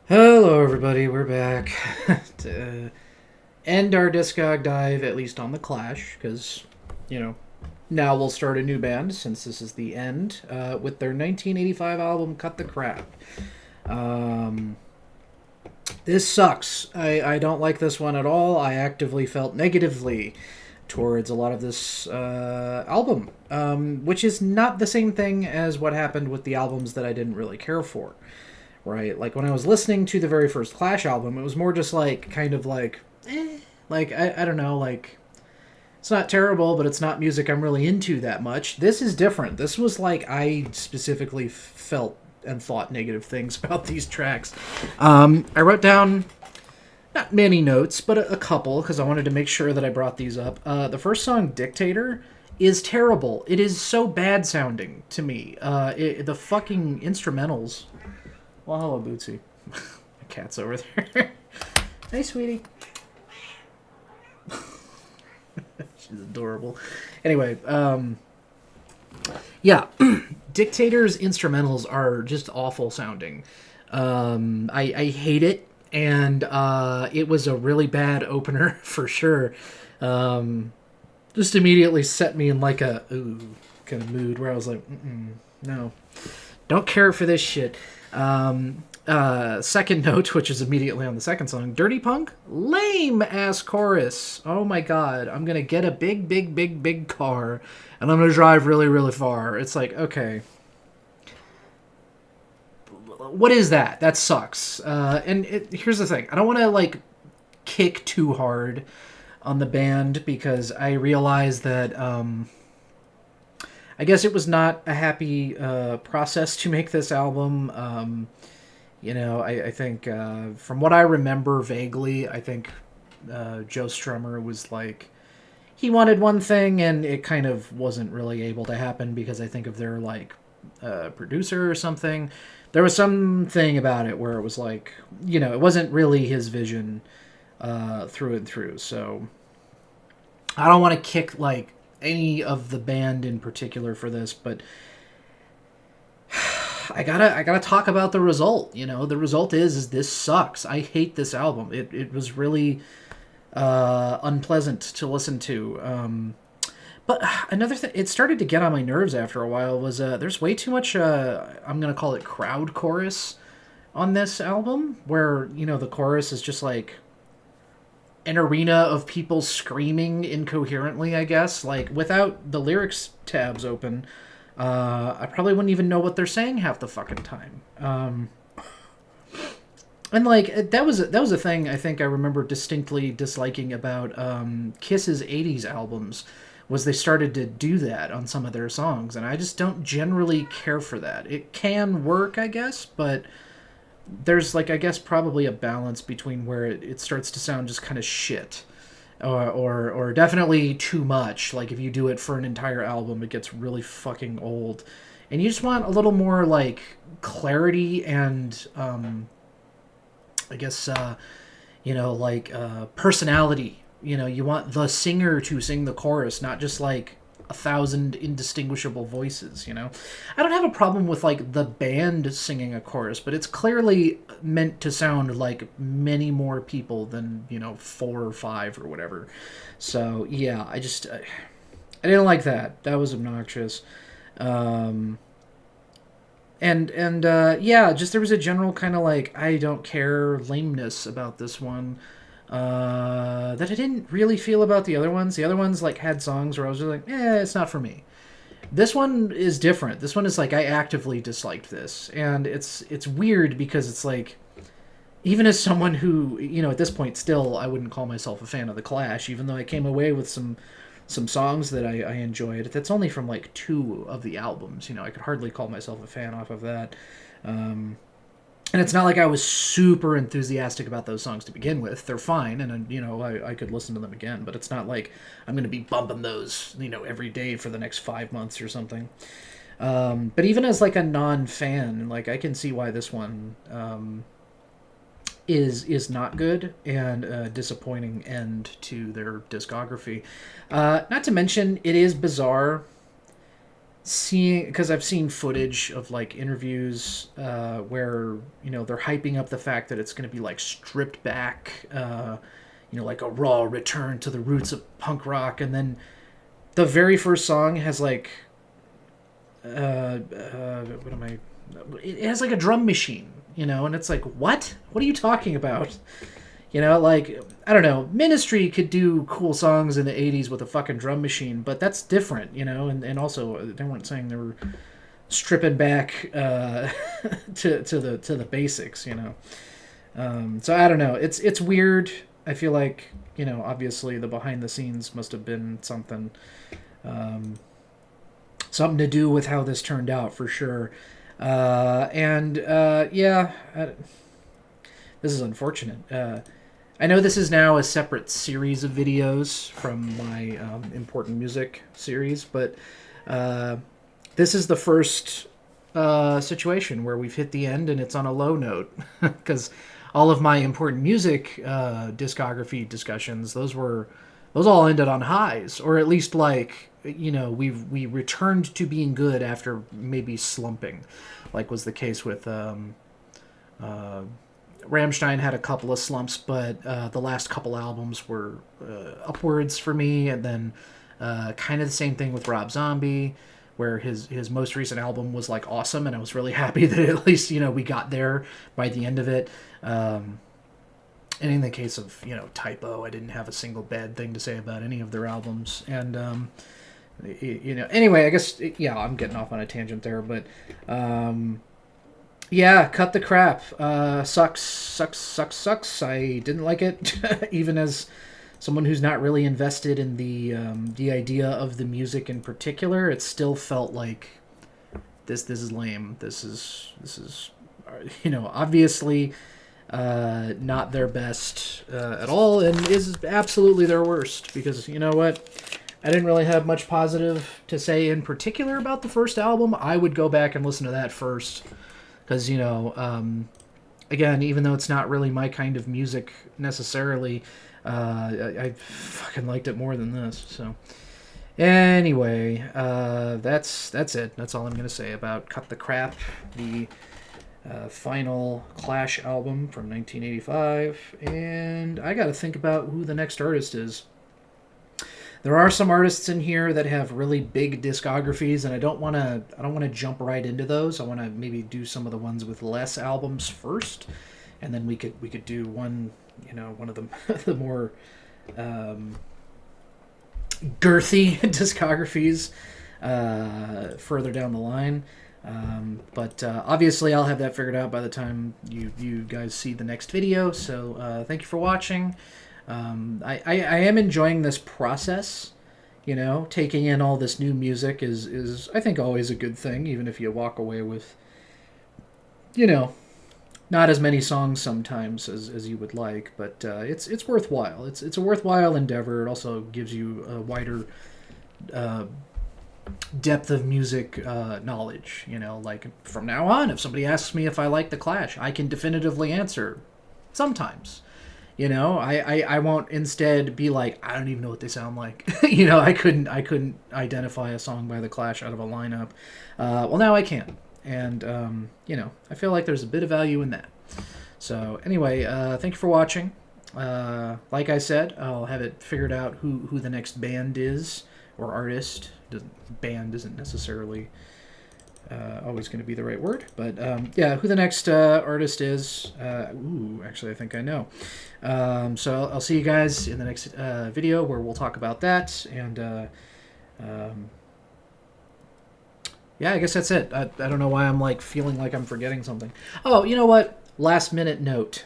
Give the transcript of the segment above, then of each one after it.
Hello, everybody. We're back to end our Discog dive, at least on the Clash, because now we'll start a new band since this is the end with their 1985 album "Cut the Crap." Um, this sucks. I don't like this one at all. I actively felt negatively towards a lot of this album, which is not the same thing as what happened with the albums that I didn't really care for. Right? Like when I was listening to the very first Clash album, it was more just like kind of like, like I don't know, like it's not terrible, but it's not music I'm really into that much. This is different. This was like I specifically felt and thought negative things about these tracks. I wrote down not many notes, but a couple because I wanted to make sure that I brought these up. The first song, "Dictator," is terrible. It is so bad sounding to me. The fucking instrumentals. Well, hello, Bootsy. My cat's over there. Hey, sweetie. She's adorable. Anyway, yeah. Dictator's instrumentals are just awful sounding. I hate it, and it was a really bad opener for sure. Just immediately set me in like a ooh kind of mood where I was like, no, don't care for this shit. Second note, which is immediately on the second song, "Dirty Punk," lame ass chorus. Oh my god, I'm gonna get a big car, and I'm gonna drive really, really far. It's like, okay, what is that? That sucks. Here's the thing: I don't want to like kick too hard on the band because I realize that I guess it was not a happy process to make this album. I think from what I remember vaguely, I think Joe Strummer was like, he wanted one thing and it kind of wasn't really able to happen because I think of their like producer or something. There was something about it where it was like, it wasn't really his vision through and through. So I don't want to kick like any of the band in particular for this, but I gotta talk about the result. The result is this sucks. I hate this album. It was really unpleasant to listen to. But another thing, it started to get on my nerves after a while. Was there's way too much. I'm gonna call it crowd chorus on this album, where the chorus is just like an arena of people screaming incoherently, I guess, like without the lyrics tabs open. I probably wouldn't even know what they're saying half the fucking time. And like that was a thing I think I remember distinctly disliking about Kiss's '80s albums, was they started to do that on some of their songs, and I just don't generally care for that. It can work, I guess, but there's like I guess probably a balance between where it starts to sound just kind of shit, or definitely too much. Like if you do it for an entire album, it gets really fucking old, and you just want a little more like clarity and I guess personality. You want the singer to sing the chorus, not just like a thousand indistinguishable voices. I don't have a problem with like the band singing a chorus, but it's clearly meant to sound like many more people than four or five or whatever. So yeah, I didn't like that. That was obnoxious. um yeah, just there was a general kind of like I don't care lameness about this one that I didn't really feel about the other ones. The other ones like had songs where I was just like, it's not for me. This one is different. This one is like I actively disliked this, and it's weird because it's like, even as someone who at this point still I wouldn't call myself a fan of the Clash, even though I came away with some songs that I enjoyed. That's only from like two of the albums. I could hardly call myself a fan off of that. And it's not like I was super enthusiastic about those songs to begin with. They're fine, and I could listen to them again. But it's not like I'm going to be bumping those every day for the next 5 months or something. But even as like a non-fan, like I can see why this one is not good and a disappointing end to their discography. Not to mention, it is bizarre seeing, because I've seen footage of like interviews where they're hyping up the fact that it's going to be like stripped back, like a raw return to the roots of punk rock, and then the very first song has like what am I? It has like a drum machine, and it's like, what? What are you talking about? Like, I don't know, Ministry could do cool songs in the 80s with a fucking drum machine, but that's different, and also they weren't saying they were stripping back to the basics, So I don't know. It's weird. I feel like, obviously the behind the scenes must have been something to do with how this turned out for sure. This is unfortunate. I know this is now a separate series of videos from my important music series, but this is the first situation where we've hit the end and it's on a low note, because all of my important music discography discussions, those all ended on highs, or at least like we returned to being good after maybe slumping, like was the case with Rammstein had a couple of slumps, but the last couple albums were upwards for me, and then kind of the same thing with Rob Zombie, where his most recent album was like awesome, and I was really happy that at least we got there by the end of it. And in the case of Typo, I didn't have a single bad thing to say about any of their albums, and anyway, I guess I'm getting off on a tangent there, but. Yeah, cut the crap. Sucks. I didn't like it, even as someone who's not really invested in the idea of the music in particular. It still felt like this is lame. This is obviously not their best at all, and is absolutely their worst. Because you know what, I didn't really have much positive to say in particular about the first album. I would go back and listen to that first. Because, again, even though it's not really my kind of music necessarily, I fucking liked it more than this. So, anyway, that's it. That's all I'm going to say about Cut the Crap, the final Clash album from 1985. And I got to think about who the next artist is. There are some artists in here that have really big discographies, and I don't want to jump right into those. I want to maybe do some of the ones with less albums first, and then we could do one of the more girthy discographies further down the line. But obviously I'll have that figured out by the time you guys see the next video. So thank you for watching. I am enjoying this process, taking in all this new music is I think always a good thing, even if you walk away with, not as many songs sometimes as you would like, but it's worthwhile. It's a worthwhile endeavor. It also gives you a wider depth of music knowledge, like from now on, if somebody asks me if I like The Clash, I can definitively answer sometimes. I won't instead be like, I don't even know what they sound like. I couldn't identify a song by The Clash out of a lineup. Well, now I can. And, I feel like there's a bit of value in that. So, anyway, thank you for watching. Like I said, I'll have it figured out who the next band is, or artist. Band isn't necessarily always going to be the right word, but who the next artist is. Actually, I think I know. So I'll see you guys in the next video where we'll talk about that, and I guess that's it. I don't know why I'm like feeling like I'm forgetting something. Oh, you know what? Last minute note.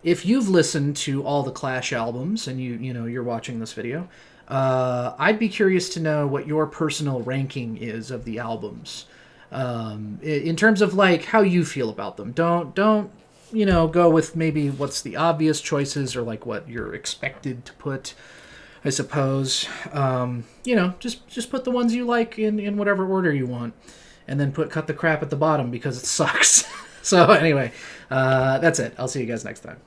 If you've listened to all the Clash albums and you're watching this video, I'd be curious to know what your personal ranking is of the albums, in terms of like how you feel about them. Don't go with maybe what's the obvious choices or like what you're expected to put, I suppose. Just put the ones you like in whatever order you want, and then Cut the Crap at the bottom because it sucks. So anyway, that's it. I'll see you guys next time.